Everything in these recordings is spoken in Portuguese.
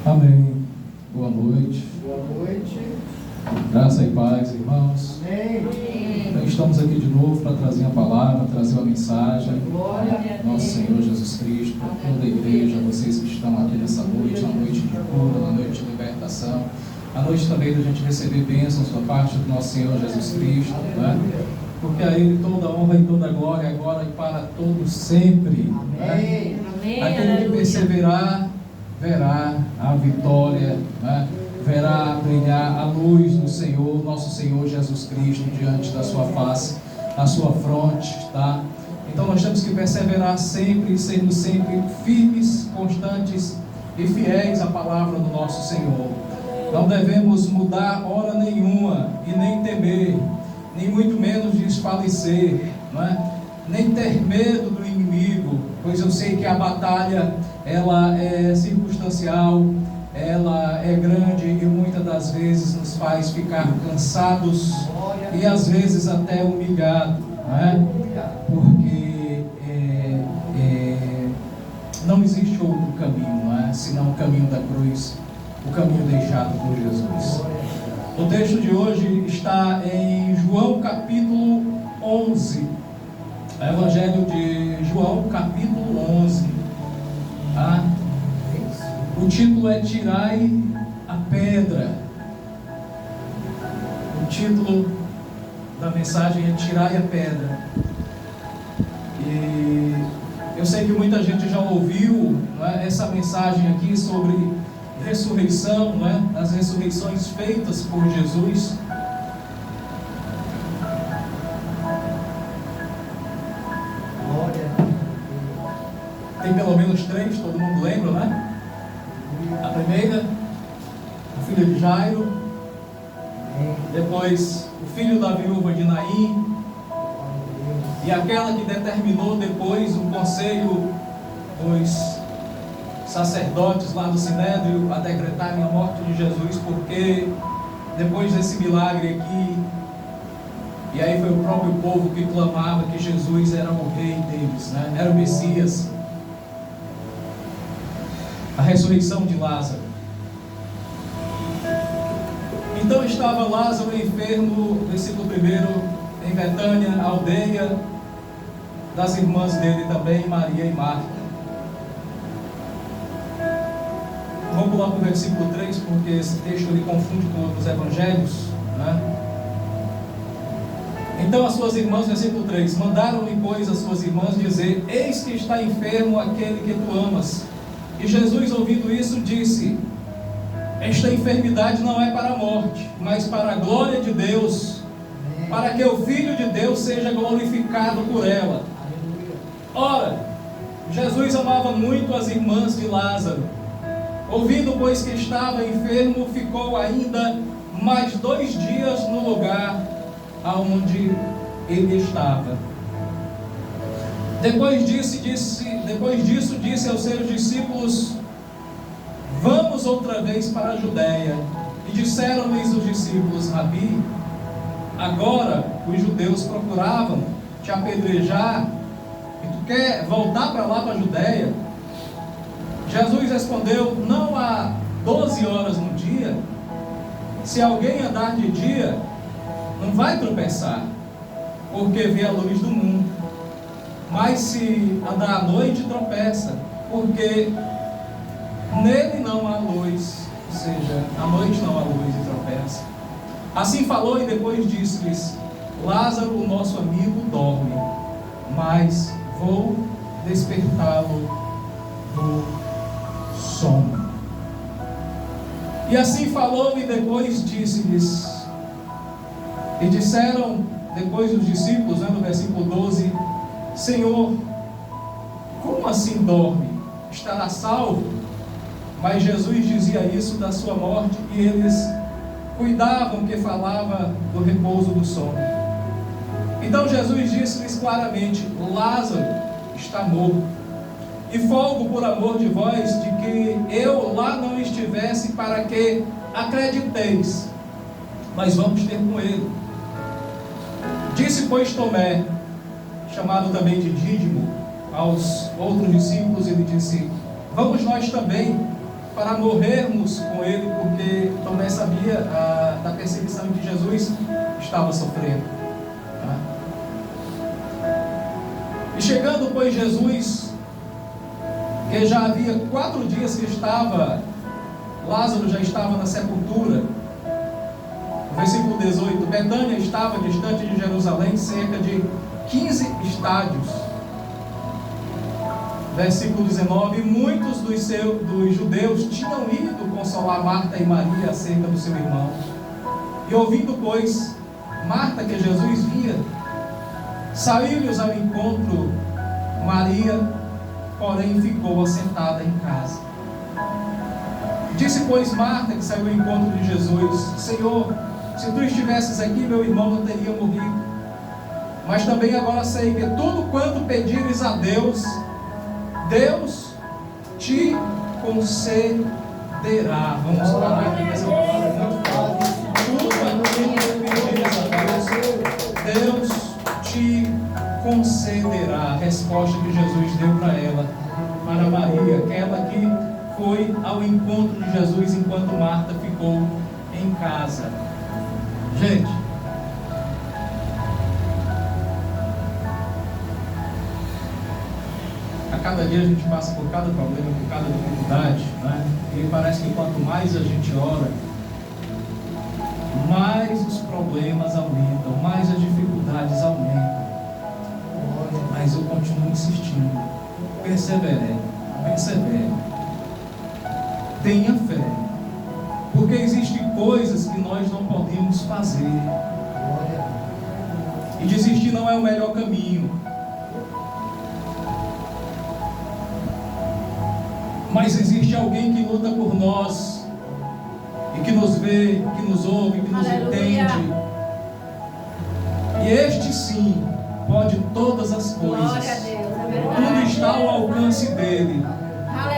Amém. Boa noite. Boa noite. Graça e paz, irmãos. Amém. Então, estamos aqui de novo para trazer a palavra, trazer uma mensagem. Glória. Nosso Senhor Jesus Cristo, para toda a igreja, vocês que estão aqui nessa noite, na noite de cura, na noite de libertação, a noite também da gente receber bênçãos da parte do nosso Senhor Jesus Cristo, né? Porque a Ele toda a honra e toda a glória, agora e para todos sempre. Né? Amém. Aquele que perseverar, verá a vitória, né? Verá brilhar a luz do Senhor, nosso Senhor Jesus Cristo, diante da sua face, na sua fronte, tá? Então nós temos que perseverar sempre, sermos sempre firmes, constantes e fiéis à palavra do nosso Senhor. Não devemos mudar hora nenhuma e nem temer, nem muito menos desfalecer, né? Nem ter medo do inimigo, pois eu sei que a batalha ela é circunstancial, ela é grande e muitas das vezes nos faz ficar cansados e às vezes até humilhados, né? Porque não existe outro caminho, não é? Senão o caminho da cruz, o caminho deixado por Jesus. O texto de hoje está em João capítulo 11, Evangelho de João capítulo 11, tá? O título é Tirai a Pedra. O título da mensagem é Tirai a Pedra. E eu sei que muita gente já ouviu, né, essa mensagem aqui sobre ressurreição, né, as ressurreições feitas por Jesus. Tem pelo menos 3, todo mundo lembra, né? A primeira, o filho de Jairo, depois o filho da viúva de Naim, e aquela que determinou depois o conselho dos sacerdotes lá do Sinédrio a decretarem a morte de Jesus, porque depois desse milagre aqui, e aí foi o próprio povo que clamava que Jesus era o rei deles, né? Era o Messias. A ressurreição de Lázaro. Então estava Lázaro enfermo, versículo 1, em Betânia, a aldeia das irmãs dele também, Maria e Marta. Vamos pular para o versículo 3, porque esse texto ele confunde com outros evangelhos, né? Então as suas irmãs, versículo 3, mandaram-lhe, pois, as suas irmãs dizer: eis que está enfermo aquele que tu amas. E Jesus, ouvindo isso, disse: esta enfermidade não é para a morte, mas para a glória de Deus, para que o Filho de Deus seja glorificado por ela. Ora, Jesus amava muito as irmãs de Lázaro. Ouvindo, pois, que estava enfermo, ficou ainda mais 2 dias no lugar aonde ele estava. Depois disso, disse aos seus discípulos: vamos outra vez para a Judéia. E disseram-lhes os discípulos: Rabi, agora os judeus procuravam te apedrejar, e tu quer voltar para lá, para a Judéia? Jesus respondeu: não há 12 horas no dia? Se alguém andar de dia, não vai tropeçar, porque vê a luz do mundo. Mas se andar à noite, tropeça, porque nele não há luz, ou seja, à noite não há luz e tropeça. Assim falou e depois disse-lhes: Lázaro, o nosso amigo, dorme, mas vou despertá-lo do sono. E assim falou e depois disse-lhes, e disseram depois os discípulos, no versículo 12: Senhor, como assim dorme? Estará salvo? Mas Jesus dizia isso da sua morte, e eles cuidavam que falava do repouso do sono. Então Jesus disse-lhes claramente: Lázaro está morto, e folgo por amor de vós, de que eu lá não estivesse, para que acrediteis, mas vamos ter com ele. Disse, pois, Tomé, chamado também de Dídimo, aos outros discípulos, ele disse: vamos nós também, para morrermos com ele, porque Tomé sabia da perseguição que Jesus estava sofrendo. Tá? E chegando, pois, Jesus, que já havia 4 dias que Lázaro já estava na sepultura. Versículo 18: Betânia estava distante de Jerusalém cerca de 15 estádios. Versículo 19: Muitos dos judeus tinham ido consolar Marta e Maria acerca do seu irmão. E ouvindo, pois, Marta que Jesus via, saiu-lhes ao encontro. Maria, porém, ficou assentada em casa. Disse, pois, Marta, que saiu ao encontro de Jesus: Senhor, se tu estivesses aqui, meu irmão não teria morrido. Mas também agora sei que tudo quanto pedires a Deus, Deus te concederá. Vamos parar aqui nessa palavra muito forte. Tudo aquilo que pedires a Deus, Deus te concederá. A resposta que Jesus deu para ela, para Maria, aquela que foi ao encontro de Jesus enquanto Marta ficou em casa. Gente, a cada dia a gente passa por cada problema, por cada dificuldade, né? E parece que quanto mais a gente ora, mais os problemas aumentam, mais as dificuldades aumentam. Mas eu continuo insistindo. Persevere. Tenha fé. Porque existem coisas que nós não podemos fazer. E desistir não é o melhor caminho. Mas existe alguém que luta por nós, e que nos vê, que nos ouve, que nos entende. E este sim pode todas as coisas. Glória a Deus, é verdade. Tudo está ao alcance dele.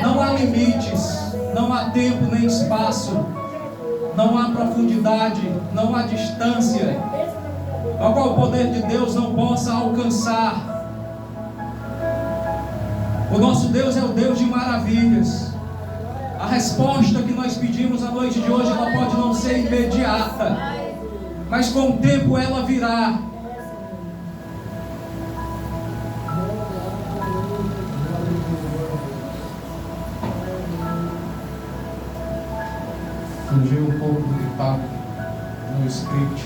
Não há limites, não há tempo nem espaço, não há profundidade, não há distância ao qual o poder de Deus não possa alcançar. O nosso Deus é o Deus de maravilhas. A resposta que nós pedimos na noite de hoje, ela pode não ser imediata, mas com o tempo ela virá. Fugiu um pouco do que estava no script.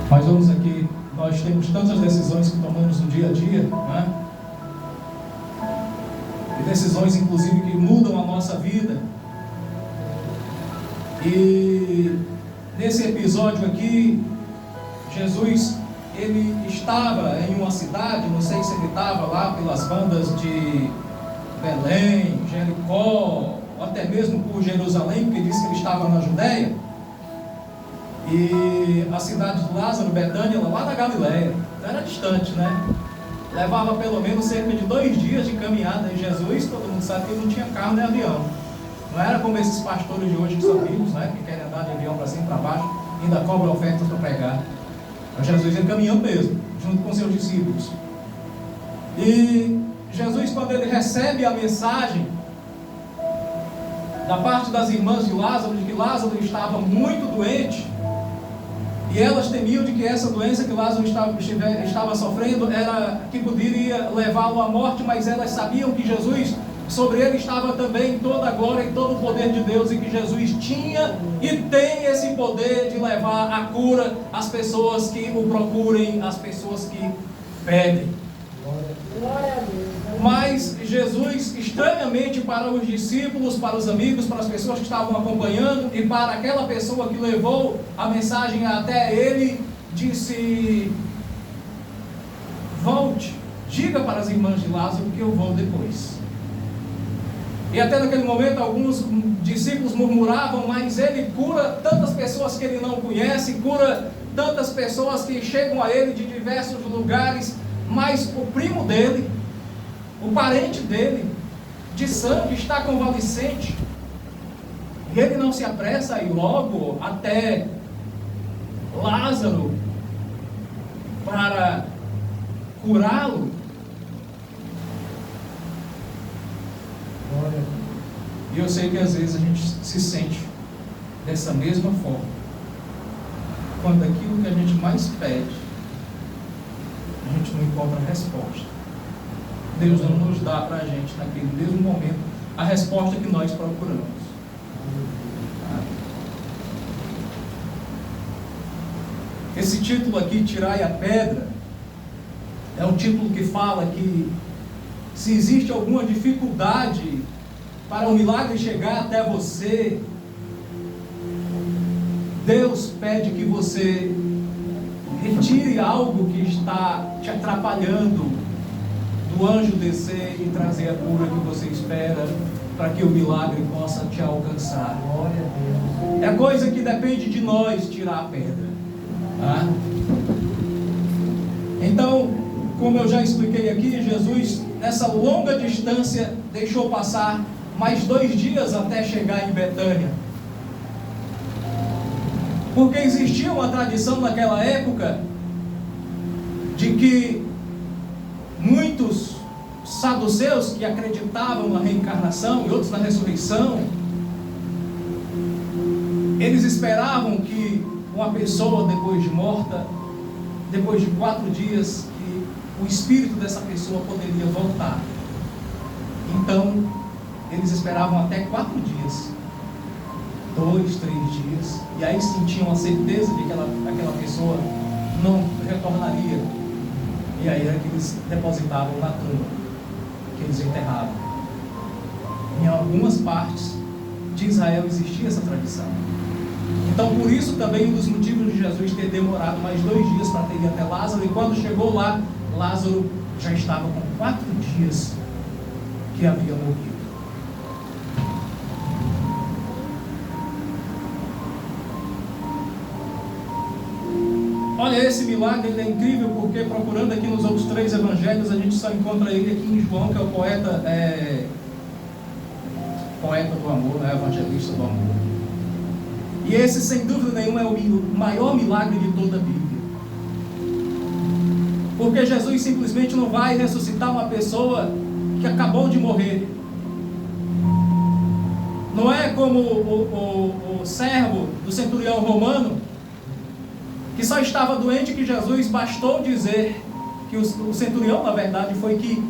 Mas vamos aqui, nós temos tantas decisões que tomamos no dia a dia, né? E decisões inclusive que mudam a nossa vida. E nesse episódio aqui, Jesus, ele estava em uma cidade, não sei se ele estava lá pelas bandas de Belém, Jericó, ou até mesmo por Jerusalém, porque disse que ele estava na Judéia. E a cidade de Lázaro, Betânia, lá na Galileia, era distante, né? Levava pelo menos cerca de 2 dias de caminhada. E Jesus, todo mundo sabe que ele não tinha carro nem avião. Não era como esses pastores de hoje que são ricos, né? Que querem andar de avião para cima e para baixo, ainda cobram ofertas para pregar. Mas Jesus ia caminhando mesmo, junto com seus discípulos. E Jesus, quando ele recebe a mensagem da parte das irmãs de Lázaro, de que Lázaro estava muito doente, e elas temiam de que essa doença que Lázaro estava sofrendo era que poderia levá-lo à morte, mas elas sabiam que Jesus, sobre ele estava também toda a glória e todo o poder de Deus, e que Jesus tinha e tem esse poder de levar a cura às pessoas que o procurem, às pessoas que pedem. Glória a Deus. Mas Jesus, estranhamente para os discípulos, para os amigos, para as pessoas que estavam acompanhando e para aquela pessoa que levou a mensagem até ele, disse: volte, diga para as irmãs de Lázaro que eu vou depois. E até naquele momento alguns discípulos murmuravam, mas ele cura tantas pessoas que ele não conhece, cura tantas pessoas que chegam a ele de diversos lugares, mas o primo dele, o parente dele, de sangue, está convalescente. E ele não se apressa a ir logo até Lázaro para curá-lo. E eu sei que às vezes a gente se sente dessa mesma forma, quando aquilo que a gente mais pede, a gente não encontra resposta. Deus não nos dá para a gente, naquele mesmo momento, a resposta que nós procuramos. Esse título aqui, Tirai a Pedra, é um título que fala que se existe alguma dificuldade para o milagre chegar até você, Deus pede que você retire algo que está te atrapalhando do anjo descer e trazer a cura que você espera, para que o milagre possa te alcançar. Glória a Deus. É coisa que depende de nós tirar a pedra. Tá? Então, como eu já expliquei aqui, Jesus, nessa longa distância, deixou passar mais 2 dias até chegar em Betânia. Porque existia uma tradição naquela época de que muitos saduceus que acreditavam na reencarnação e outros na ressurreição, eles esperavam que uma pessoa depois de morta, depois de 4 dias, que o espírito dessa pessoa poderia voltar. Então, eles esperavam até 4 dias, 2, 3 dias, e aí sentiam a certeza de que aquela pessoa não retornaria. E aí era que eles depositavam na tumba, que eles enterravam. Em algumas partes de Israel existia essa tradição. Então, por isso também um dos motivos de Jesus ter demorado mais 2 dias para ter ido até Lázaro, e quando chegou lá, Lázaro já estava com 4 dias que havia morrido. Olha, esse milagre ele é incrível, porque procurando aqui nos outros 3 evangelhos, a gente só encontra ele aqui em João, que é o poeta do amor, né? Evangelista do amor. E esse, sem dúvida nenhuma, é o maior milagre de toda a Bíblia. Porque Jesus simplesmente não vai ressuscitar uma pessoa que acabou de morrer. Não é como o servo do centurião romano, que só estava doente, que Jesus bastou dizer que o centurião, na verdade, foi que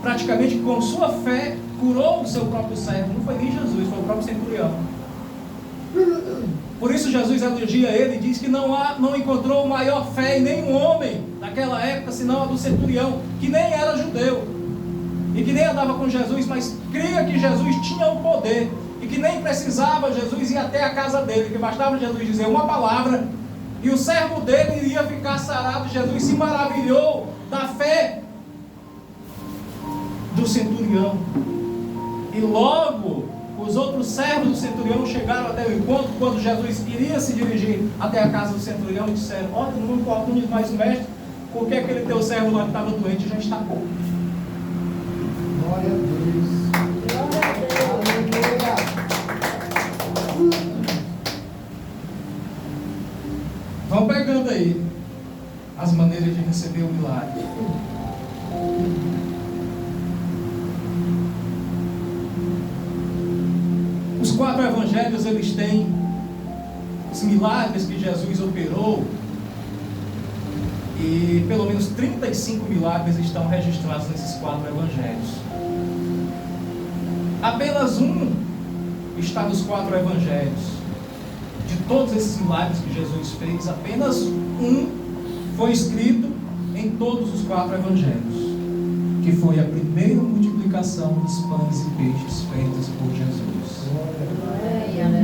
praticamente com sua fé curou o seu próprio servo. Não foi nem Jesus, foi o próprio centurião. Por isso Jesus elogia ele e diz que não encontrou maior fé em nenhum homem naquela época, senão a do centurião, que nem era judeu e que nem andava com Jesus, mas cria que Jesus tinha o poder e que nem precisava Jesus ir até a casa dele, que bastava Jesus dizer uma palavra e o servo dele iria ficar sarado. Jesus se maravilhou da fé do centurião, e logo os outros servos do centurião chegaram até o encontro, quando Jesus iria se dirigir até a casa do centurião, e disseram: olha, não importunes mais o mestre, porque aquele teu servo lá que estava doente já está bom. Glória a Deus. Vão pegando aí as maneiras de receber o milagre. Os 4 evangelhos, eles têm os milagres que Jesus operou, e pelo menos 35 milagres estão registrados nesses 4 evangelhos. Apenas um está nos 4 evangelhos. De todos esses milagres que Jesus fez, apenas um foi escrito em todos os 4 evangelhos, que foi a primeira multiplicação dos pães e peixes feitos por Jesus.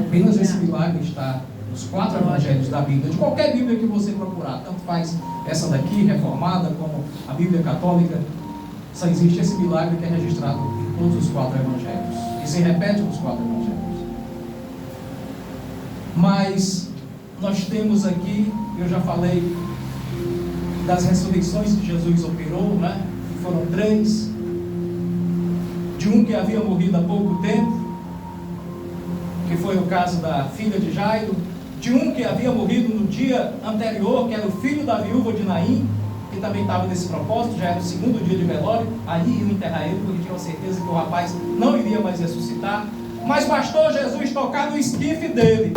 Apenas esse milagre está nos 4 evangelhos da Bíblia, de qualquer Bíblia que você procurar, tanto faz essa daqui, reformada, como a Bíblia católica, só existe esse milagre que é registrado em todos os 4 evangelhos, e se repete nos 4 evangelhos. Mas nós temos aqui, eu já falei das ressurreições que Jesus operou, né? Que foram 3, de um que havia morrido há pouco tempo, que foi o caso da filha de Jairo, de um que havia morrido no dia anterior, que era o filho da viúva de Naim, que que também estava nesse propósito, já era o segundo dia de velório, aí iam enterrar ele, porque tinham certeza que o rapaz não iria mais ressuscitar. Mas bastou Jesus tocar no esquife dele,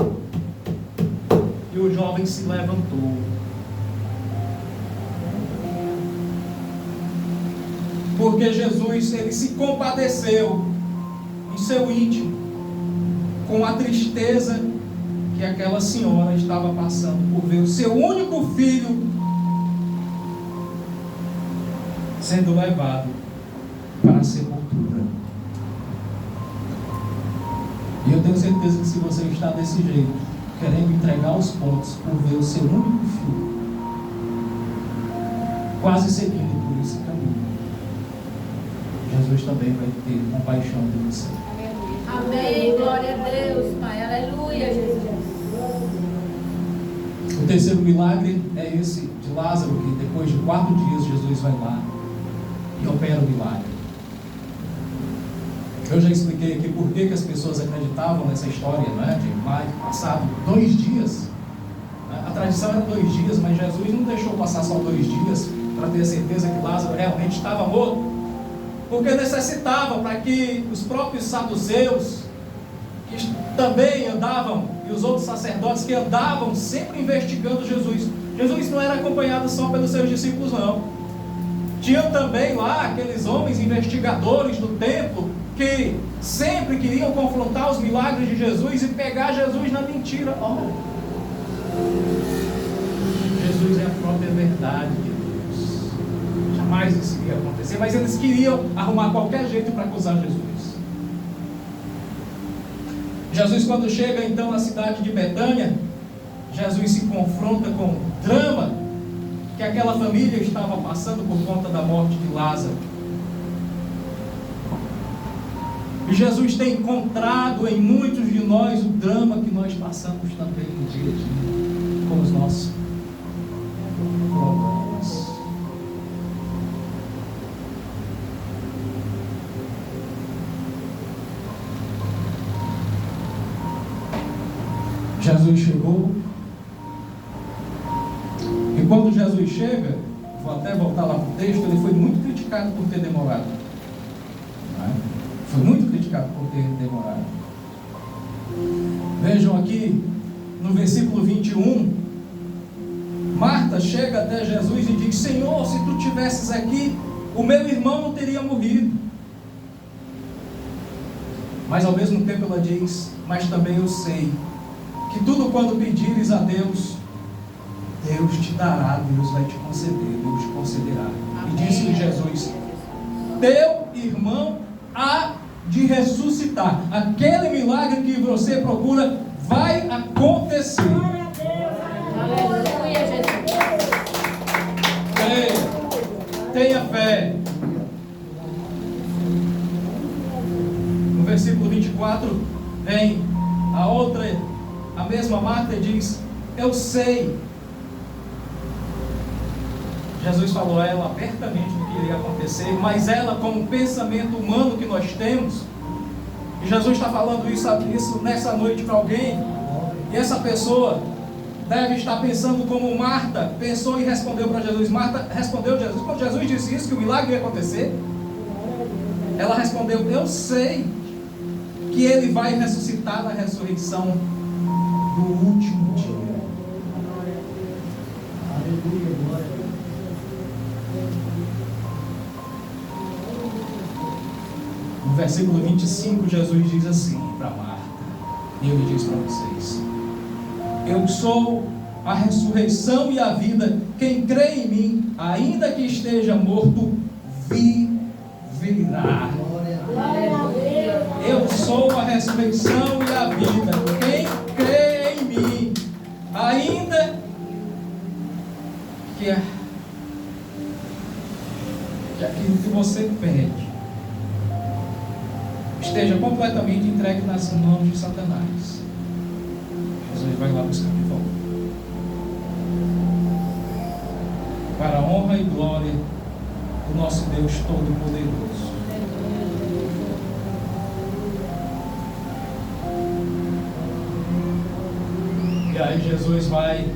e o jovem se levantou. Porque Jesus, ele se compadeceu em seu íntimo com a tristeza que aquela senhora estava passando por ver o seu único filho sendo levado para a sepultura. E eu tenho certeza que se você está desse jeito, querendo entregar os pontos por ver o seu único filho quase seguindo por esse caminho, Jesus também vai ter compaixão de você. Amém, glória a Deus, Pai, aleluia, Jesus. O terceiro milagre é esse de Lázaro, que depois de 4 dias Jesus vai lá e opera o milagre. Eu já expliquei aqui por que as pessoas acreditavam nessa história, não é? De passado 2 dias. A tradição era 2 dias, mas Jesus não deixou passar só 2 dias para ter certeza que Lázaro realmente estava morto, porque necessitava para que os próprios saduceus, que também andavam, e os outros sacerdotes que andavam sempre investigando Jesus. Jesus não era acompanhado só pelos seus discípulos, não. Tinham também lá aqueles homens investigadores do templo que sempre queriam confrontar os milagres de Jesus e pegar Jesus na mentira. Oh, Jesus é a própria verdade de Deus. Jamais isso iria acontecer, mas eles queriam arrumar qualquer jeito para acusar Jesus. Jesus, quando chega então na cidade de Betânia, Jesus se confronta com o drama que aquela família estava passando por conta da morte de Lázaro. E Jesus tem encontrado em muitos de nós o drama que nós passamos também no dia a dia, com os nossos problemas. Jesus chegou, e quando Jesus chega, vou até voltar lá para o texto, ele foi muito criticado por ter demorado. Foi muito criticado por ter demorado. Vejam aqui, no versículo 21, Marta chega até Jesus e diz: Senhor, se tu estivesses aqui, o meu irmão não teria morrido. Mas ao mesmo tempo ela diz: mas também eu sei que tudo quando pedires a Deus, Deus te dará, Deus vai te conceder, Deus te concederá. Amém. E disse-lhe Jesus: teu irmão há de ressuscitar. Aquele milagre que você procura vai acontecer. Glória a Deus. Aleluia, Jesus. Tenha fé. No versículo 24 vem a mesma Marta diz: eu sei. Jesus falou a ela abertamente o que iria acontecer, mas ela, com o pensamento humano que nós temos, e Jesus está falando isso nessa noite para alguém, e essa pessoa deve estar pensando como Marta pensou e respondeu para Jesus. Marta respondeu a Jesus, quando Jesus disse isso, que o milagre ia acontecer, ela respondeu: eu sei que ele vai ressuscitar na ressurreição do último dia. Aleluia, glória a Deus. No versículo 25, Jesus diz assim para Marta, e ele diz para vocês: eu sou a ressurreição e a vida. Quem crê em mim, ainda que esteja morto, viverá. Eu sou a ressurreição e a vida. Quem crê em mim, ainda que aquilo que você pede esteja completamente entregue nas mãos de Satanás, Jesus vai lá buscar de volta, para a honra e glória do nosso Deus Todo-Poderoso. E aí Jesus vai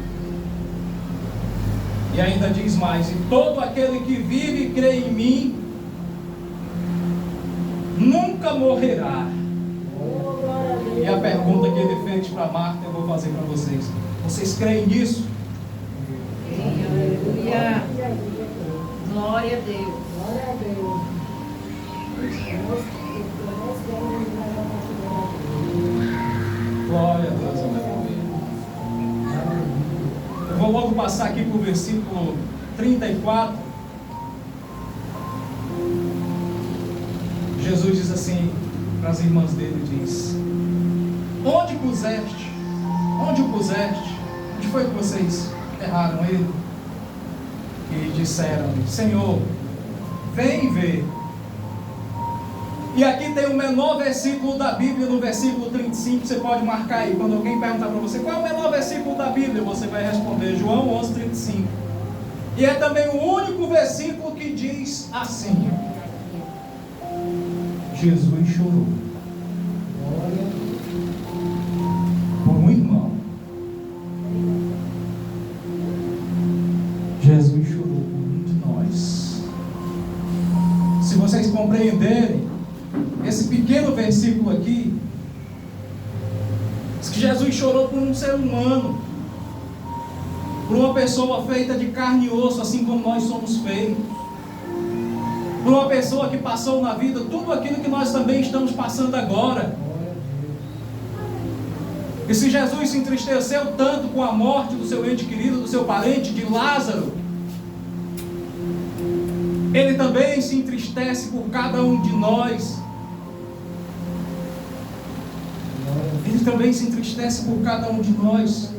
E ainda diz mais: e todo aquele que vive e crê em mim nunca morrerá. E a pergunta que ele fez para Marta eu vou fazer para vocês: vocês creem nisso? Aleluia. Glória a Deus. Glória a Deus. Glória a Deus, aleluia. Eu vou logo passar aqui para o versículo 34. Jesus diz assim para as irmãs dele, diz: onde puseste? Onde o puseste? Onde foi que vocês enterraram ele? E disseram-lhe: Senhor, vem ver. E aqui tem o menor versículo da Bíblia, no versículo 35, você pode marcar aí. Quando alguém perguntar para você qual é o menor versículo da Bíblia, você vai responder João 11:35. E é também o único versículo que diz assim: Jesus chorou por um irmão. Jesus chorou por um de nós. Se vocês compreenderem esse pequeno versículo aqui, diz que Jesus chorou por um ser humano, por uma pessoa feita de carne e osso, assim como nós somos feitos, por uma pessoa que passou na vida tudo aquilo que nós também estamos passando agora. E se Jesus se entristeceu tanto com a morte do seu ente querido, do seu parente, de Lázaro, Ele também se entristece por cada um de nós. Ele também se entristece por cada um de nós.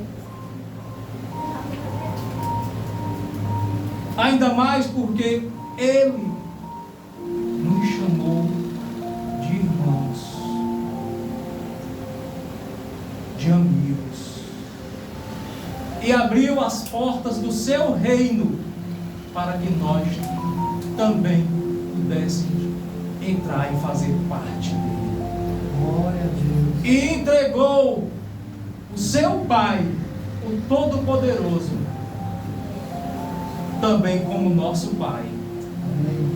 Ainda mais porque Ele nos chamou de irmãos, de amigos, e abriu as portas do seu reino para que nós também pudéssemos entrar e fazer parte dele. Glória a Deus. E entregou o seu Pai, o Todo-Poderoso, também como nosso Pai. Amém.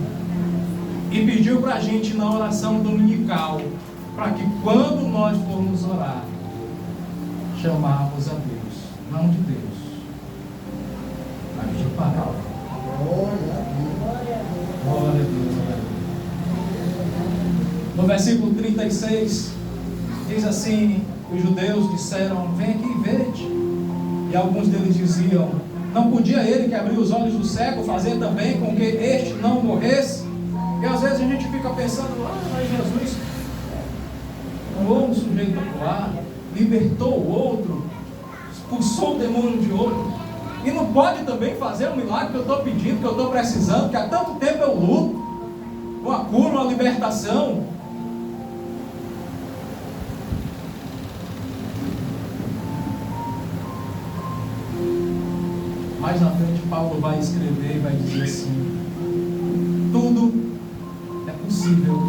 E pediu para a gente na oração dominical, para que quando nós formos orar, chamarmos a Deus, não de Deus, mas de Pai. Glória a Deus. Glória a Deus, aleluia. No versículo 36, diz assim: os judeus disseram: vem aqui e vede. E alguns deles diziam: não podia ele que abriu os olhos do cego fazer também com que este não morresse? E às vezes a gente fica pensando: mas Jesus curou um sujeito lá, libertou o outro, expulsou o demônio de outro, e não pode também fazer o milagre que eu estou pedindo, que eu estou precisando, que há tanto tempo eu luto, uma cura, uma libertação. Mais na frente Paulo vai escrever e vai dizer assim: tudo é possível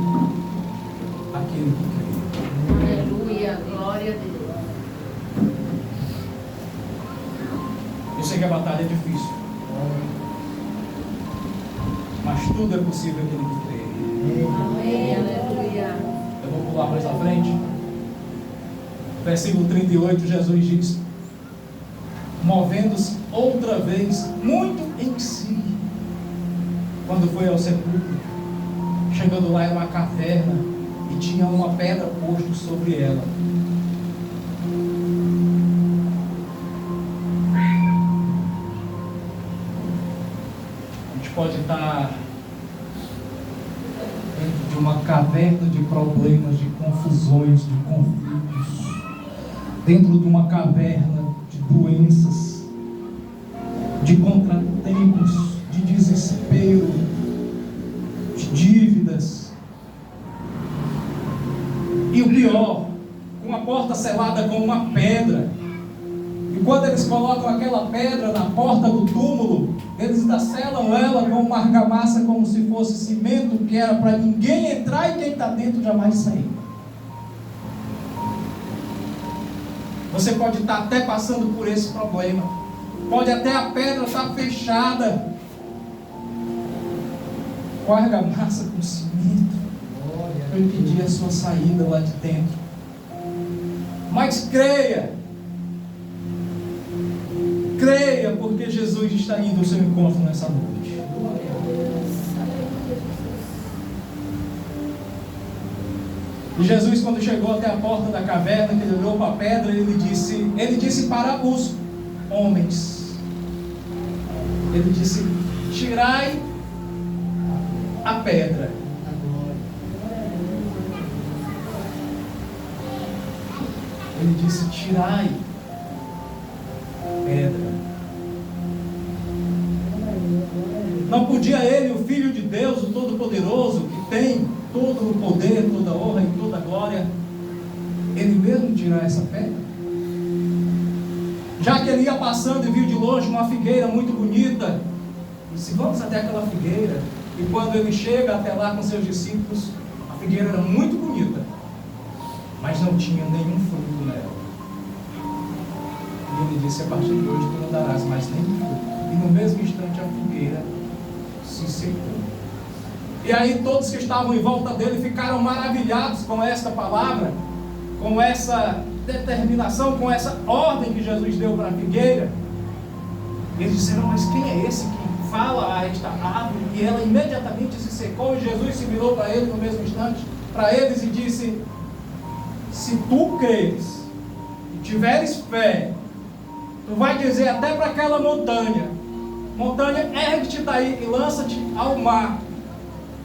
aquele que crê. Aleluia. Glória a Deus. Eu sei que a batalha é difícil, mas tudo é possível aquele que crê. Amém. Aleluia. Eu vou pular mais à frente. Versículo 38, Jesus diz: movendo-se outra vez muito em si, quando foi ao sepulcro, chegando lá era uma caverna e tinha uma pedra posta sobre ela. A gente pode estar dentro de uma caverna de problemas, de confusões, de conflitos, dentro de uma caverna de doenças, de contratempos, de desespero, de dívidas, e o pior, com a porta selada com uma pedra. E quando eles colocam aquela pedra na porta do túmulo, eles ainda selam ela com uma argamassa como se fosse cimento, que era para ninguém entrar e quem está dentro jamais sair. Você pode estar até passando por esse problema, pode até a pedra estar fechada, com argamassa, com cimento, para impedir a sua saída lá de dentro. Mas creia, porque Jesus está indo ao seu encontro nessa noite. E Jesus, quando chegou até a porta da caverna, que ele olhou para a pedra, ele disse para os homens, ele disse: tirai a pedra. Ele disse: tirai a pedra. Não podia ele, o Filho de Deus, o Todo-Poderoso, que tem todo o poder, toda a honra e toda a glória, ele mesmo tirar essa pedra? Já que ele ia passando e viu de longe uma figueira muito bonita, disse: vamos até aquela figueira. E quando ele chega até lá com seus discípulos, a figueira era muito bonita, mas não tinha nenhum fruto nela. E ele disse: a partir de hoje tu não darás mais nenhum fruto. E no mesmo instante a figueira se secou. E aí todos que estavam em volta dele ficaram maravilhados com esta palavra, com essa determinação, com essa ordem que Jesus deu para a figueira. Eles disseram: mas quem é esse que fala a esta árvore? E ela imediatamente se secou. E Jesus se virou para ele no mesmo instante, para eles, e disse: se tu creres e tiveres fé, tu vai dizer até para aquela montanha: ergue-te daí e lança-te ao mar,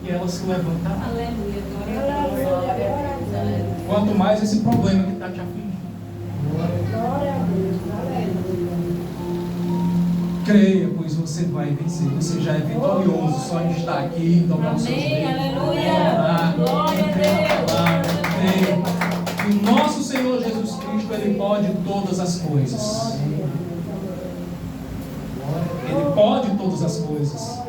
e ela se levantará. Aleluia, glória a Deus, aleluia. Quanto mais esse problema que está te afligindo. Glória a Deus. Aleluia. Creia, pois você vai vencer. Você já é vitorioso só em estar aqui, tomar o seu Amém, jeito, aleluia. orar, Glória a entender a Deus. palavra. Creia que o nosso Senhor Jesus Cristo, Ele pode todas as coisas. Ele pode todas as coisas.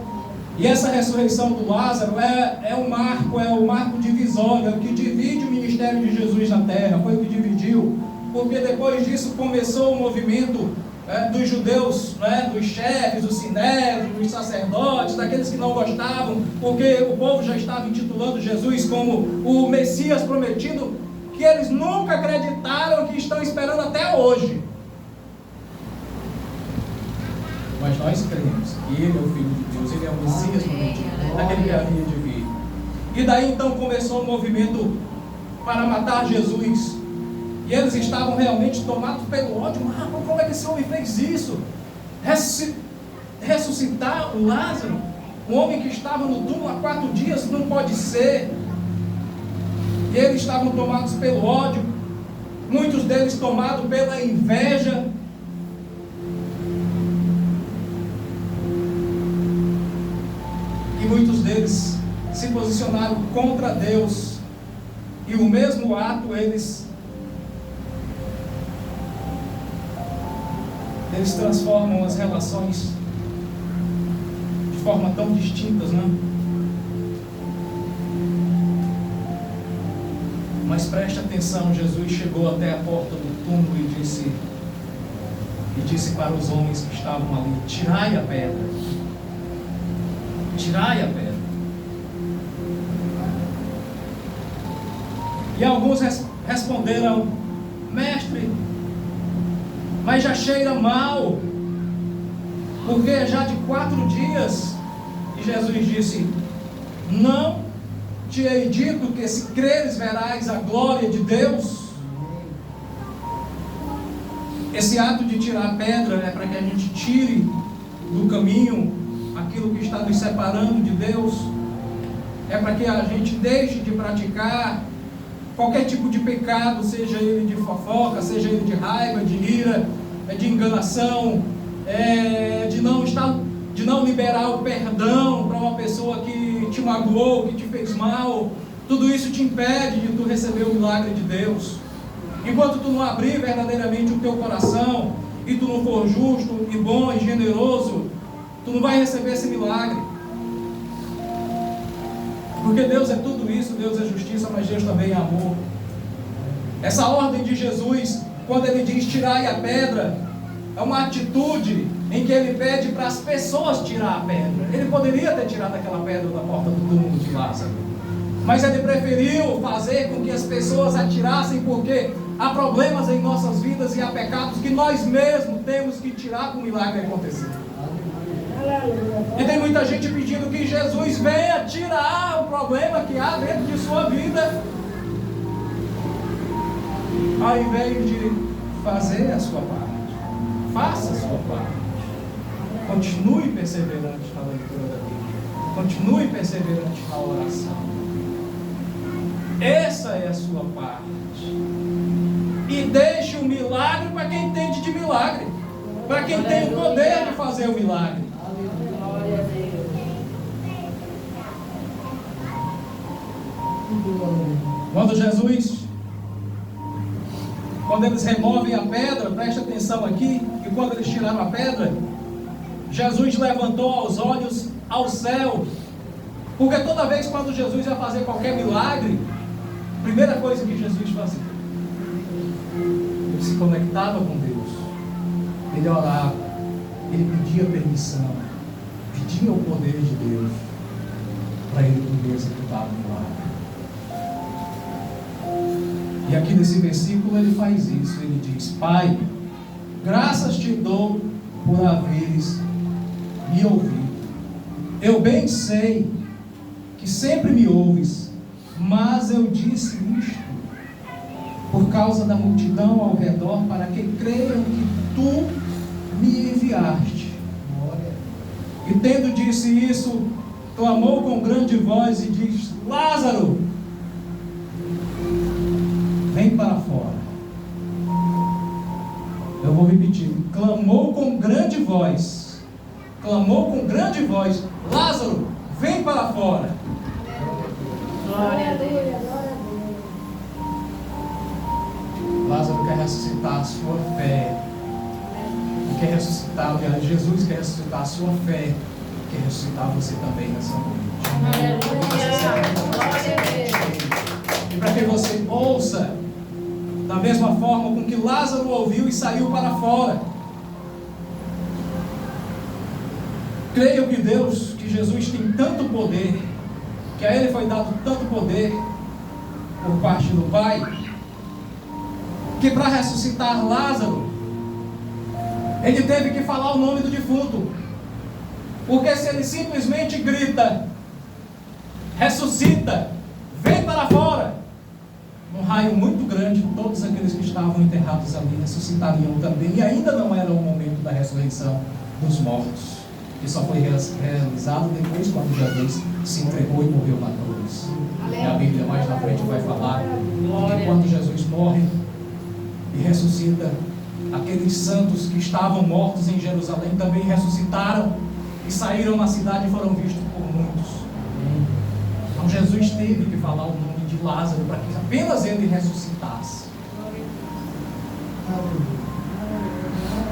E essa ressurreição do Lázaro é o marco divisório, é o que divide o ministério de Jesus na terra. Foi o que dividiu, porque depois disso começou o movimento dos judeus, dos chefes, dos sinédrios, dos sacerdotes, daqueles que não gostavam, porque o povo já estava intitulando Jesus como o Messias prometido, que eles nunca acreditaram, que estão esperando até hoje. Mas nós cremos que Ele é o Filho de Deus, Ele é o Messias prometido, daquele que havia de vir. E daí então começou o movimento para matar Jesus. E eles estavam realmente tomados pelo ódio. Como é que esse homem fez isso? Ressuscitar o Lázaro, um homem que estava no túmulo há 4 dias, não pode ser. E eles estavam tomados pelo ódio, muitos deles tomados pela inveja. E muitos deles se posicionaram contra Deus. E o mesmo ato eles transformam as relações de forma tão distintas, né? Mas preste atenção, Jesus chegou até a porta do túmulo e disse para os homens que estavam ali: tirai a pedra. Tirai a pedra. E alguns responderam: mestre, mas já cheira mal, porque já de 4 dias. E Jesus disse: não te hei dito que se creres verás a glória de Deus? Esse ato de tirar a pedra é para que a gente tire do caminho aquilo que está nos separando de Deus. É para que a gente deixe de praticar qualquer tipo de pecado, seja ele de fofoca, seja ele de raiva, de ira, de enganação, de não liberar o perdão para uma pessoa que te magoou, que te fez mal. Tudo isso te impede de tu receber o milagre de Deus. Enquanto tu não abrir verdadeiramente o teu coração, e tu não for justo e bom e generoso, tu não vai receber esse milagre. Porque Deus é tudo isso, Deus é justiça, mas Deus também é amor. Essa ordem de Jesus, quando Ele diz tirai a pedra, é uma atitude em que ele pede para as pessoas tirar a pedra. Ele poderia ter tirado aquela pedra da porta do túmulo de Lázaro, mas ele preferiu fazer com que as pessoas atirassem, porque há problemas em nossas vidas e há pecados que nós mesmos temos que tirar para o milagre acontecer. E tem muita gente pedindo que Jesus venha tirar o problema que há dentro de sua vida, ao invés de fazer a sua parte. Faça a sua parte. Continue perseverante na leitura da Bíblia. Continue perseverante na oração. Essa é a sua parte. E deixe o milagre para quem entende de milagre, para quem tem o poder de fazer o milagre. Glória a Deus. Quando eles removem a pedra, preste atenção aqui, que quando eles tiraram a pedra, Jesus levantou os olhos ao céu, porque toda vez quando Jesus ia fazer qualquer milagre, a primeira coisa que Jesus fazia, ele se conectava com Deus, ele orava, ele pedia permissão, pedia o poder de Deus para ele poder executar o milagre. E aqui nesse versículo ele faz isso, ele diz: Pai, graças te dou por haveres me ouvido. Eu bem sei que sempre me ouves, mas eu disse isto por causa da multidão ao redor, para que creiam que tu me enviaste. E tendo disse isso, clamou com grande voz e diz: Lázaro, vem para fora. Eu vou repetir: clamou com grande voz, Lázaro, vem para fora. Glória a Deus. Lázaro quer ressuscitar a sua fé, quer ressuscitar, Jesus quer ressuscitar a sua fé, quer ressuscitar você também nessa noite. Aleluia. Glória a Deus. E para que você ouça da mesma forma com que Lázaro ouviu e saiu para fora. Creio que Deus, que Jesus tem tanto poder, que a Ele foi dado tanto poder por parte do Pai, que para ressuscitar Lázaro, Ele teve que falar o nome do defunto. Porque se Ele simplesmente grita: ressuscita, vem para fora, um raio muito grande, todos aqueles que estavam enterrados ali ressuscitariam também. E ainda não era o momento da ressurreição dos mortos, que só foi realizado depois, quando Jesus se entregou e morreu na cruz. E a Bíblia mais na frente vai falar que quando Jesus morre e ressuscita, aqueles santos que estavam mortos em Jerusalém também ressuscitaram e saíram na cidade e foram vistos por muitos. Então Jesus teve que falar o nome de Lázaro para que apenas ele ressuscitasse.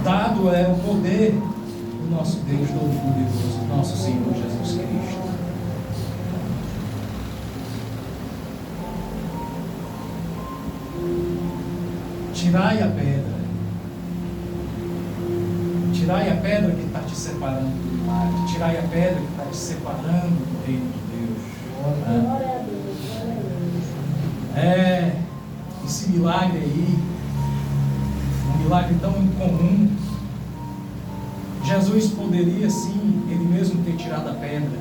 Dado é o poder do nosso Deus Todo-Poderoso, nosso Senhor Jesus Cristo. Tirai a pedra. Tirai a pedra que está te separando do milagre. Tirai a pedra que está te separando do reino de Deus. Glória a Deus. Esse milagre aí, um milagre tão incomum. Jesus poderia sim, ele mesmo ter tirado a pedra.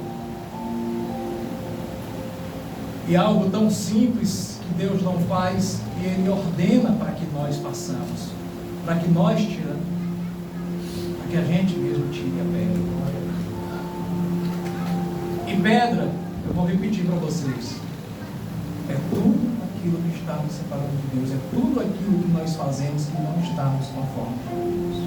E algo tão simples que Deus não faz, e Ele ordena para que nós façamos, para que nós tiramos, para que a gente mesmo tire a pedra. E pedra, eu vou repetir para vocês, é tudo aquilo que está nos separando de Deus, é tudo aquilo que nós fazemos que não estamos conforme a Deus.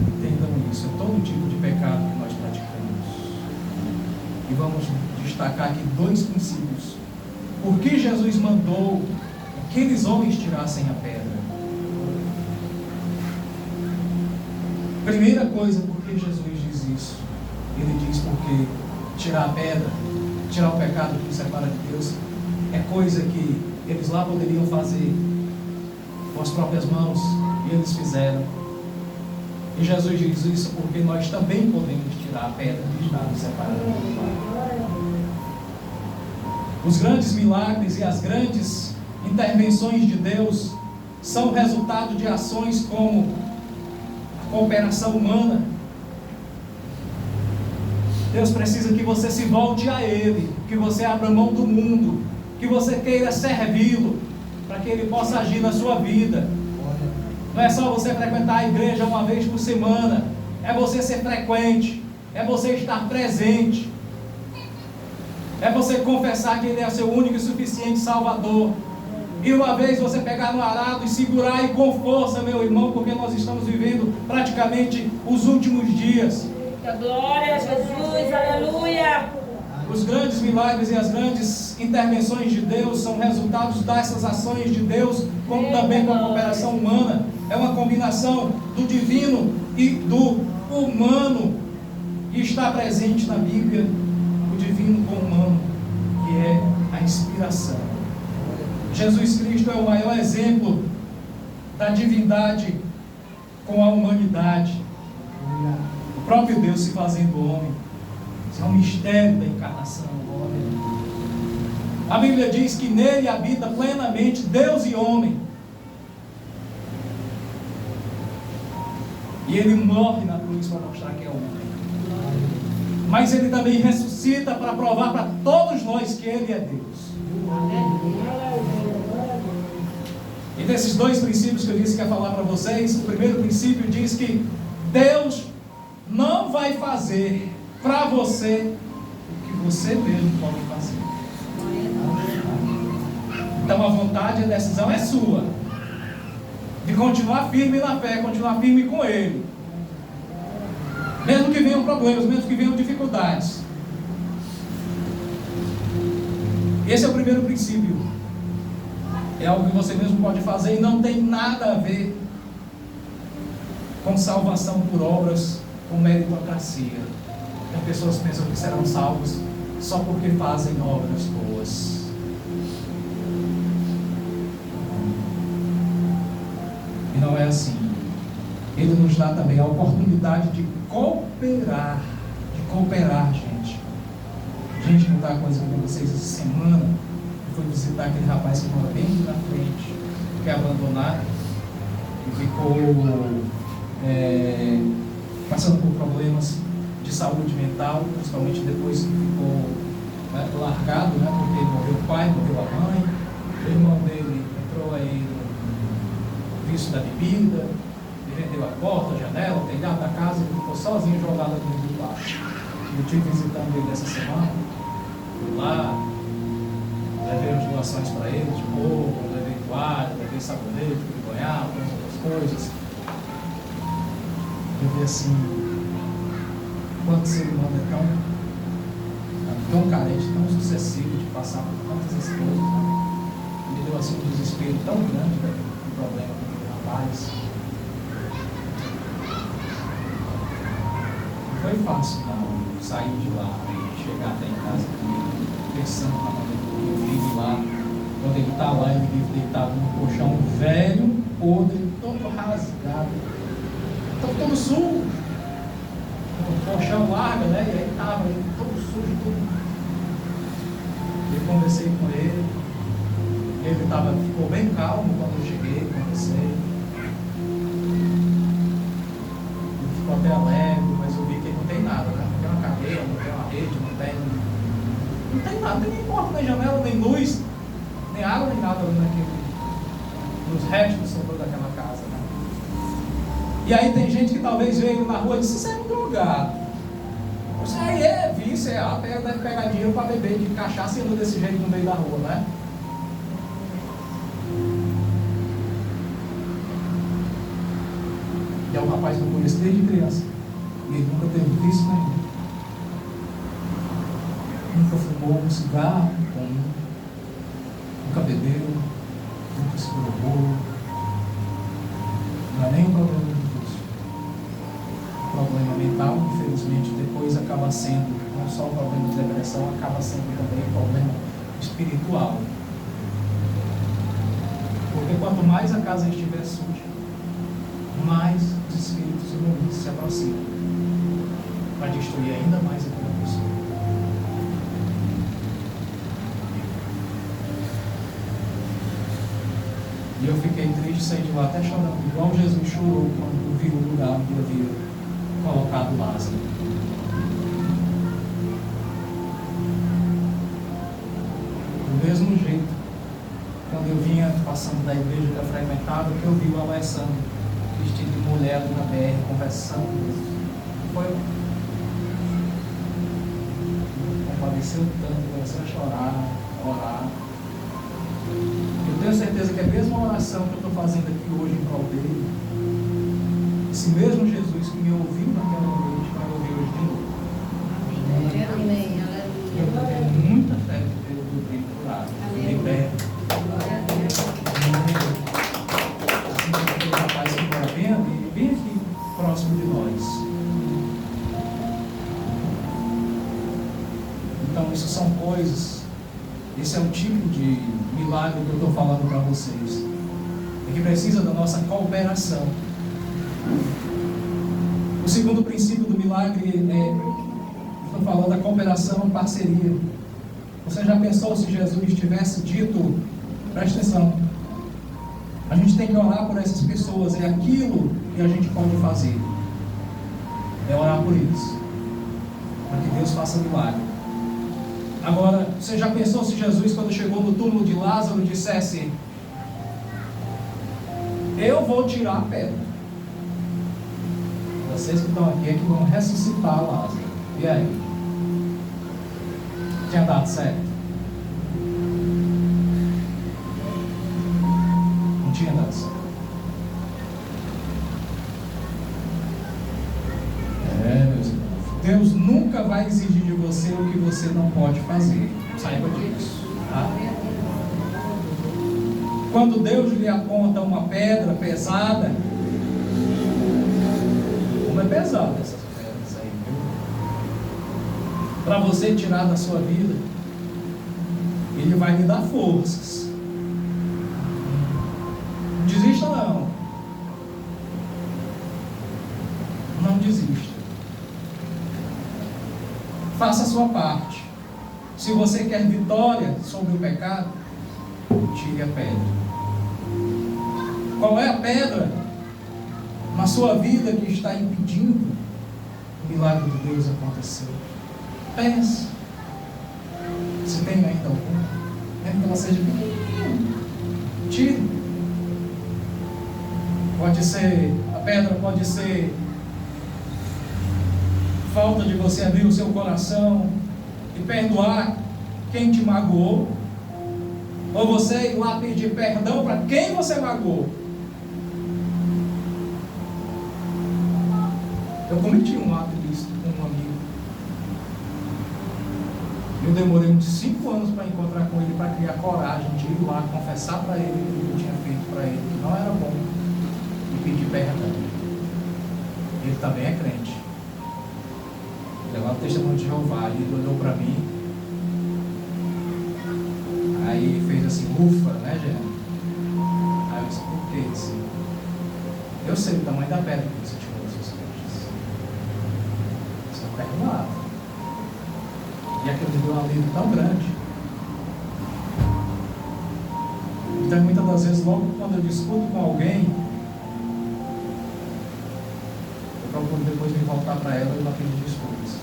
Entendam isso, é todo tipo de pecado que nós praticamos. E vamos destacar aqui dois princípios. Por que Jesus mandou que aqueles homens tirassem a pedra? Primeira coisa, por que Jesus diz isso? Ele diz porque tirar a pedra, tirar o pecado que nos separa de Deus, é coisa que eles lá poderiam fazer com as próprias mãos, e eles fizeram. E Jesus diz isso porque nós também podemos tirar a pedra que está nos separando do Pai. Os grandes milagres e as grandes intervenções de Deus são resultado de ações como a cooperação humana. Deus precisa que você se volte a Ele, que você abra mão do mundo, que você queira servi-lo, para que Ele possa agir na sua vida. Não é só você frequentar a igreja uma vez por semana, é você ser frequente, é você estar presente, é você confessar que Ele é o seu único e suficiente Salvador. E uma vez você pegar no arado e segurar e com força, meu irmão, porque nós estamos vivendo praticamente os últimos dias. Glória a Jesus, aleluia. Os grandes milagres e as grandes intervenções de Deus são resultados dessas ações de Deus, como também com a cooperação humana. É uma combinação do divino e do humano que está presente na Bíblia, o divino com o humano, que é a inspiração. Jesus Cristo é o maior exemplo da divindade com a humanidade. O próprio Deus se fazendo homem. Isso é um mistério da encarnação. A Bíblia diz que nele habita plenamente Deus e homem. E ele morre na cruz para mostrar que é homem. Mas ele também ressuscita para provar para todos nós que ele é Deus. E desses dois princípios que eu disse que ia falar para vocês, o primeiro princípio diz que Deus não vai fazer para você o que você mesmo pode fazer. Então a vontade e a decisão é sua, de continuar firme na fé, continuar firme com Ele, mesmo que venham problemas, mesmo que venham dificuldades. Esse é o primeiro princípio. É algo que você mesmo pode fazer e não tem nada a ver com salvação por obras, com meritocracia. Tem pessoas que pensam que serão salvos só porque fazem obras boas. E não é assim. Ele nos dá também a oportunidade de cooperar, gente. Gente, não está coisa com vocês essa semana. Eu fui visitar aquele rapaz que mora bem na frente, que é abandonado e ficou passando por problemas de saúde mental, principalmente depois que ficou largado, porque morreu o pai, morreu a mãe, o irmão dele entrou aí no vício da bebida, ele vendeu a porta, a janela, o telhado da casa, ele ficou sozinho jogado dentro do quarto. Eu estive visitando ele essa semana, fui lá, levei as doações para ele, de roupa, levei toalha, levei sabonete, fui banhar, outras coisas. Eu vi assim, quanto ser humano é tão carente, tão sucessivo de passar por tantas coisas. Me deu assim um desespero tão grande do problema com aquele rapaz. Não foi fácil não sair de lá e chegar até em casa pensando na maneira que eu vive lá. Quando ele está lá, ele vive deitado no colchão velho, podre, todo rasgado, todo sujo. O colchão larga, e aí estava todo sujo, tudo. Eu conversei com ele, ficou bem calmo quando eu cheguei, conversei. Ele ficou até alegre, mas eu vi que ele não tem nada, não tem uma cadeira, não tem uma rede, não tem nada, não tem nem porta, nem janela, nem luz, nem água, nem nada ali nos restos que sobrou daquela casa, E aí tem gente que talvez veio na rua e disse: "Você é um drogado. Você aí é vício, deve pegar dinheiro para beber de cachaça e anda desse jeito no meio da rua, né?" E é um rapaz que eu conheço desde criança. E ele nunca teve vício nenhum. Nunca fumou um cigarro, nunca bebeu, nunca se drogou. Não é nem um problema do vício. O problema mental, infelizmente, depois acaba sendo, não só o problema de depressão, acaba sendo também um problema espiritual. Porque quanto mais a casa estiver suja, mais os espíritos imundos se aproximam para destruir ainda mais aquela pessoa. E eu fiquei triste, saí de lá até chorando, igual Jesus chorou quando viu o lugar onde havia colocado Lázaro. Do mesmo jeito, quando eu vinha passando da igreja da fragmentada, que eu vi o Alessandro vestido de mulher ali na BR, conversando. Foi. Compadeceu tanto, começou a chorar, a orar. Eu tenho certeza que a mesma oração que eu estou fazendo aqui hoje em prol dele, esse mesmo Jesus que me ouviu naquela noite, vai ouvir hoje de novo. Amém. Eu tenho muita fé que Deus do bem curado, liberto. Assim como aquele rapaz que mora bem aqui, próximo de nós. Então, isso são coisas, esse é o tipo de milagre que eu estou falando para vocês, é que precisa da nossa cooperação. O segundo princípio do milagre estou falando da cooperação, parceria. Você já pensou se Jesus tivesse dito, presta atenção, a gente tem que orar por essas pessoas, é aquilo que a gente pode fazer, é orar por eles, para que Deus faça milagre. Agora, você já pensou se Jesus, quando chegou no túmulo de Lázaro, dissesse: eu vou tirar a pedra, vocês que estão aqui é que vão ressuscitar Lázaro, e aí? Tinha dado certo? Não tinha dado certo. Meus irmãos, Deus nunca vai exigir de você o que você não pode fazer. Saiba disso, tá? Quando Deus lhe aponta uma pedra pesada, como é pesada essas pedras aí, viu? Para você tirar da sua vida, Ele vai lhe dar forças. Não desista não. Não desista. Faça a sua parte. Se você quer vitória sobre o pecado, tire a pedra. Qual é a pedra na sua vida que está impedindo o milagre de Deus acontecer? Pense. Se tem ainda alguma, mesmo que ela seja pequena, tire. Pode ser, a pedra pode ser falta de você abrir o seu coração e perdoar quem te magoou, ou você ir lá pedir perdão para quem você magoou. Eu cometi um ato disso com um amigo. Eu demorei uns 5 anos para encontrar com ele, para criar coragem de ir lá confessar para ele o que eu tinha feito para ele, que não era bom, e pedir perdão. Ele também é crente. Ele é lá no testemunho de Jeová. Ele olhou para mim, aí fez assim, ufa, né, Jean? Aí eu disse: por que isso? Eu sei o tamanho da pedra que você tirou das suas costas. Você é perdoado. E aquilo me deu um alívio tão grande. Então, muitas das vezes, logo quando eu discuto com alguém, eu procuro depois me voltar para ela e não pedir desculpas. Se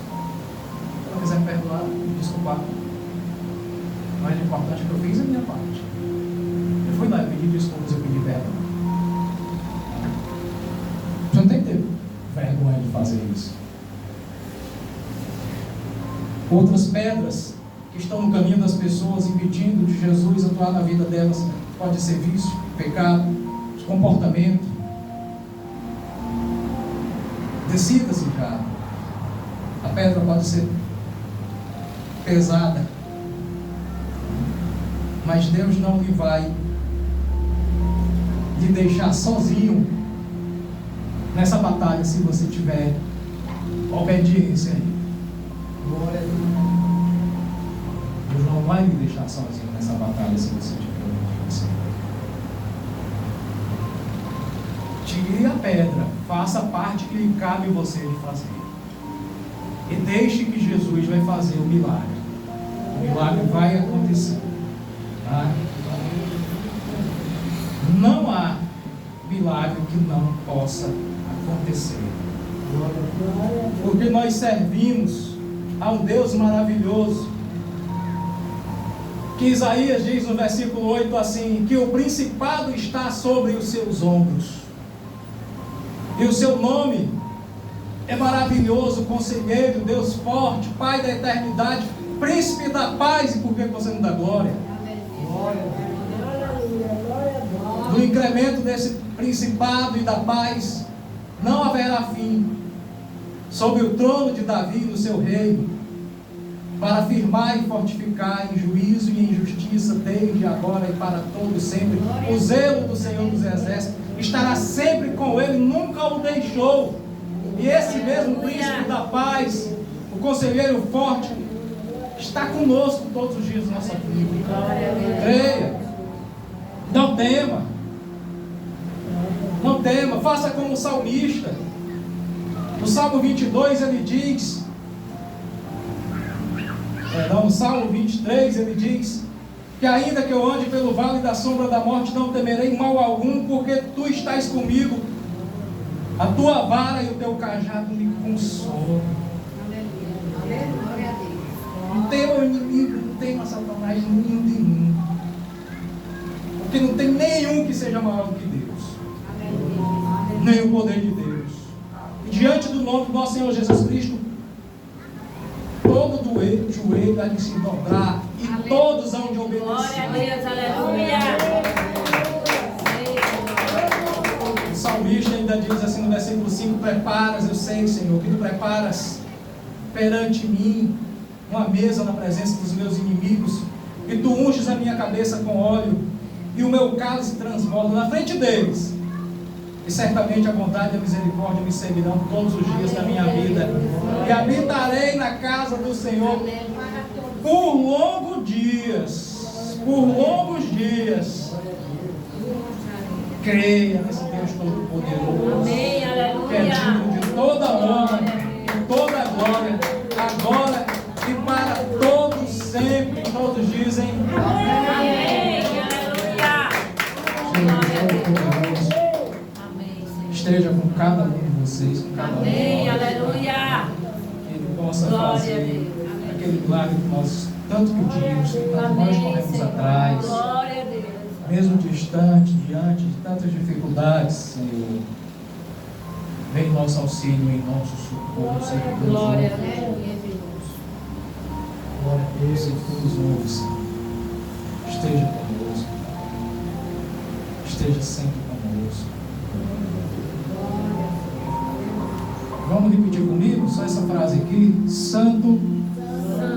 ela quiser me perdoar, me desculpar, o mais importante é que eu fiz a minha parte. Eu fui lá e pedi desculpas, eu pedi perdão. Você não tem que ter vergonha de fazer isso. Outras pedras que estão no caminho das pessoas, impedindo de Jesus atuar na vida delas, pode ser vício, pecado, comportamento. Decida-se já. A pedra pode ser pesada, mas Deus não lhe vai lhe deixar sozinho nessa batalha se você tiver obediência a Ele. Glória a Deus. Deus não vai lhe deixar sozinho nessa batalha se você tiver obediência. tire a pedra, faça a parte que lhe cabe você de fazer. E deixe que Jesus vai fazer o milagre. O milagre vai acontecer. Tá? Não há milagre que não possa acontecer. Porque nós servimos a um Deus maravilhoso. Que Isaías diz no versículo 8 assim: que o principado está sobre os seus ombros. E o seu nome é maravilhoso, Conselheiro, Deus forte, Pai da eternidade, Príncipe da paz. E por que você não dá glória? No incremento desse principado e da paz não haverá fim, sobre o trono de Davi no seu reino, para afirmar e fortificar em juízo e em justiça, desde agora e para todo sempre. O zelo do Senhor dos Exércitos estará sempre com ele, nunca o deixou. E esse mesmo príncipe da paz, o conselheiro forte, está conosco todos os dias da nossa vida. Creia, não tema, não tema, faça como o salmista. No Salmo 22 ele diz, no Salmo 23 ele diz, que ainda que eu ande pelo vale da sombra da morte, não temerei mal algum, porque tu estás comigo, a tua vara e o teu cajado me consolam. Não tema o inimigo, não tema Satanás, nenhum. Porque não tem nenhum que seja maior do que Deus, nem o poder de Deus. E diante do nome do nosso Senhor Jesus Cristo, todo joelho há de se dobrar e todos hão de obedecer. Glória a Deus, aleluia. O salmista ainda diz assim no versículo 5: preparas, eu sei, Senhor, que tu preparas perante mim uma mesa na presença dos meus inimigos, e tu unges a minha cabeça com óleo, e o meu cálice transborda na frente deles. E certamente a bondade e a misericórdia me seguirão todos os dias da minha vida, e habitarei na casa do Senhor por longos dias. Creia nesse Deus Todo-Poderoso, Amém, aleluia. que é digno de toda honra, de toda glória, agora e para todos sempre. Todos dizem Amém, aleluia. Glória a Deus. Esteja com cada um de vocês, com cada Amém, um. aleluia. Que Ele possa Glória a fazer Deus. aquele milagre que nós tanto pedimos, que tanto nós Amém, corremos Senhor. atrás, Glória a Deus. mesmo distante, diante de tantas dificuldades, Senhor. Vem nosso auxílio em nosso socorro, Senhor. Glória a Deus. Deus. Glória a Deus, Senhor, que nos ouve, Senhor. Esteja conosco. Esteja sempre conosco. Vamos repetir comigo? Só essa frase aqui. Santo,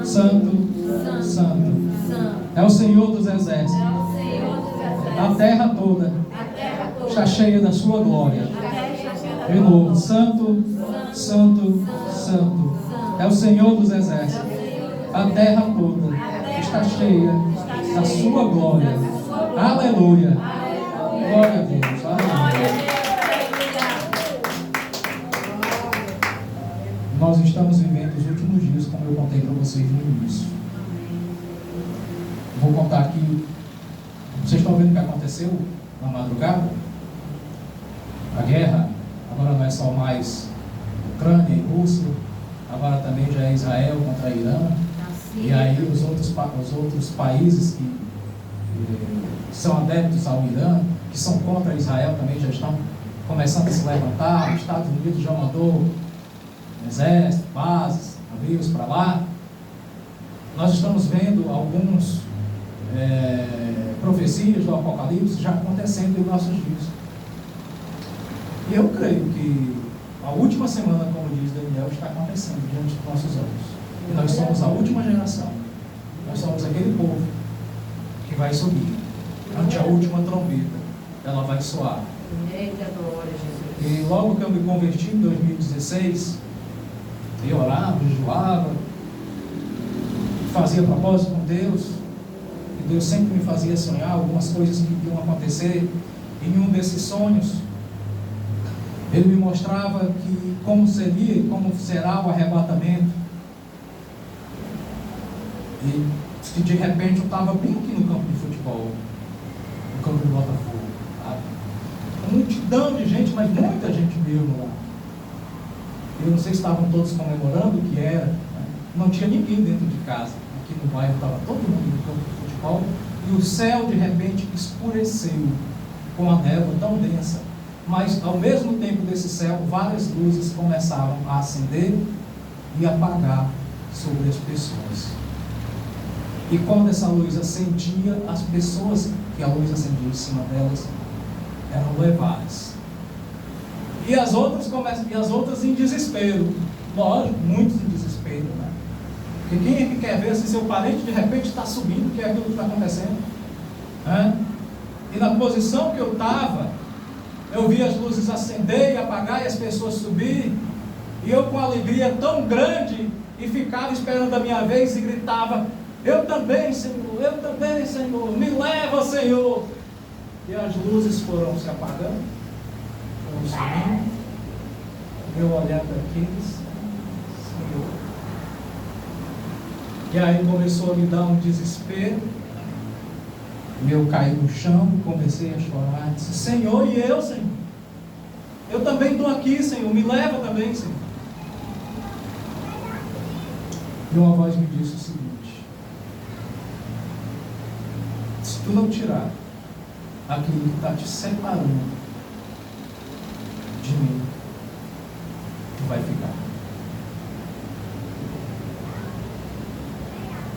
Santo, Santo. É o Senhor dos Exércitos. A terra toda está cheia da sua glória. De novo. Santo, Santo, Santo. É o Senhor dos Exércitos. A terra toda está cheia da sua glória. Aleluia. Glória a Deus. Aleluia. Nós estamos vivendo os últimos dias, como eu contei para vocês no início. Vou contar aqui. Vocês estão vendo o que aconteceu na madrugada? A guerra agora não é só mais Ucrânia e Rússia, agora também já é Israel contra Irã. E aí os outros países que são adeptos ao Irã, que são contra Israel, também já estão começando a se levantar. Os Estados Unidos já mandou exército, bases, navios para lá. Nós estamos vendo alguns profecias do Apocalipse já acontecendo em nossos dias. E eu creio que a última semana, como diz Daniel, está acontecendo diante dos nossos olhos. E nós somos a última geração. Nós somos aquele povo que vai subir ante a última trombeta. Ela vai soar. E logo que eu me converti em 2016, eu orava, jejuava, fazia propósito com Deus, e Deus sempre me fazia sonhar algumas coisas que iam acontecer. Em um desses sonhos, Ele me mostrava que como será o arrebatamento. E que de repente eu estava bem aqui no campo de futebol, no campo do Botafogo, sabe? Uma multidão de gente, mas muita gente mesmo lá. Eu não sei se estavam todos comemorando o que era, né? Não tinha ninguém dentro de casa. Aqui no bairro estava todo mundo no campo de futebol, e o céu de repente escureceu com a névoa tão densa. Mas ao mesmo tempo desse céu, várias luzes começaram a acender e apagar sobre as pessoas. E quando essa luz acendia, as pessoas que a luz acendia em cima delas eram levadas. E as outras em desespero. Lógico, muitos em desespero, né? Porque quem é que quer ver se seu parente de repente está subindo, que é aquilo que está acontecendo? E na posição que eu estava, eu vi as luzes acender e apagar e as pessoas subirem. E eu com alegria tão grande, e ficava esperando a minha vez e gritava: eu também, Senhor, me leva, Senhor. E as luzes foram se apagando, foram subindo, eu olhando aqueles, Senhor. E aí começou a me dar um desespero. Eu caí no chão, comecei a chorar, disse: Senhor, e eu, Senhor? Eu também estou aqui, Senhor, me leva também, Senhor. E uma voz me disse o seguinte: se tu não tirar aquilo que está te separando de mim, tu vai ficar.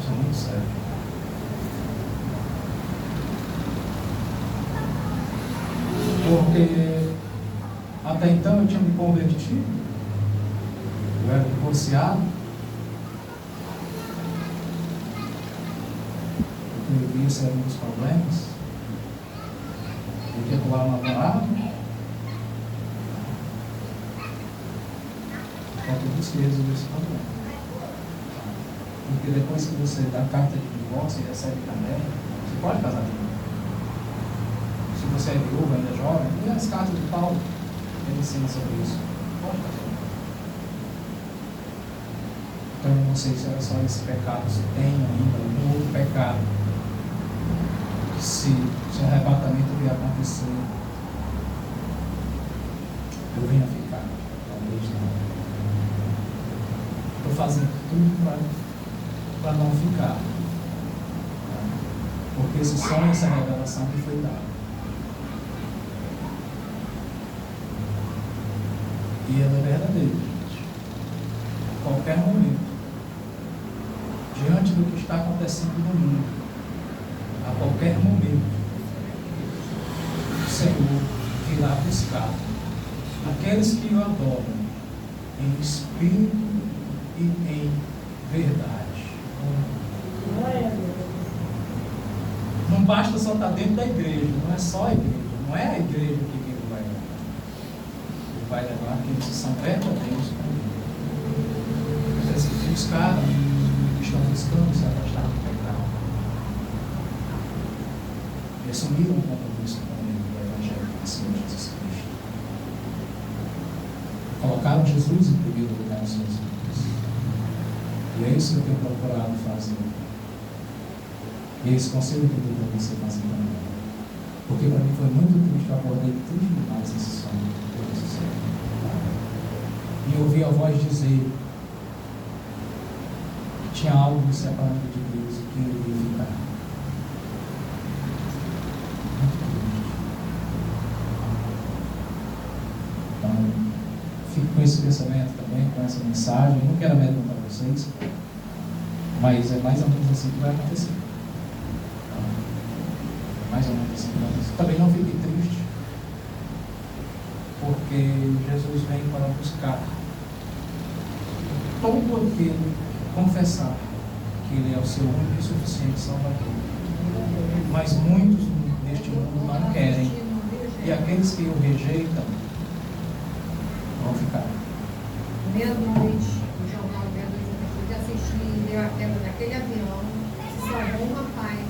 Isso é muito sério. Porque até então eu tinha me convertido, eu era divorciado, eu vivia sem muitos problemas, eu queria pular um namorado, falta você resolver esse problema. Porque depois que você dá carta de divórcio e recebe também, você pode casar de novo. Se você é viúva, ainda jovem, e as cartas de Paulo, ele ensina sobre isso. Pode fazer. Então eu não sei se era só esse pecado, se tem ainda algum outro pecado, que se o arrebatamento vier acontecer, eu venha ficar. Talvez não. Estou fazendo tudo para não ficar. Porque esse sonho, essa revelação que foi dada. E ela é verdadeira, gente. A qualquer momento, diante do que está acontecendo no mundo, a qualquer momento, o Senhor virá buscar aqueles que o adoram em espírito e em verdade. Não basta só estar dentro da igreja, não é só a igreja, não é a igreja que ele vai levar. Ele vai levar aqueles que são verdadeiros com ele. Aqueles que buscaram, que estão buscando se afastar do pecado. E assumiram um compromisso com ele, o Evangelho do Senhor Jesus Cristo. Colocaram Jesus em primeiro lugar nas suas vidas. E é isso que eu tenho procurado fazer. E é esse conselho que eu dou para você fazer também. Porque para mim foi muito triste, eu acordei triste demais esse sonho. E ouvi a voz dizer que tinha algo me separando de Deus e que eu ia ficar. Muito triste. Então, fico com esse pensamento também, com essa mensagem. Eu não quero amedrontar vocês, mas é mais ou menos assim que vai acontecer. Mais ou menos assim. Também não fique triste, porque Jesus vem para buscar todo aquele confessar que Ele é o seu único e suficiente Salvador. Mas muitos neste mundo não querem, e aqueles que o rejeitam vão ficar. Meia-noite, o jornal meia-noite, eu pude assistir, deu a queda daquele avião, se salvou um rapaz.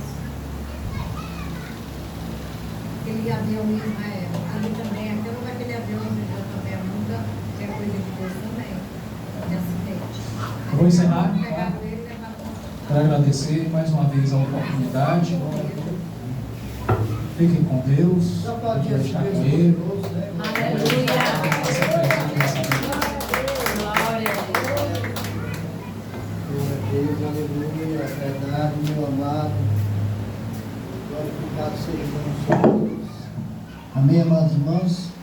Aquele avião em Israel, ali também, aquele avião onde eu também Eu vou encerrar, tá? Pegaram ele e levaram para Quero agradecer mais uma vez a oportunidade. Fiquem com Deus. Já Deus pode vai estar com ele. Aleluia. Essa presença dessa vida. Glória a Deus. Glória a Deus, aleluia, verdade, meu amado. Glorificado seja o nome de Deus. Amém, amados irmãos?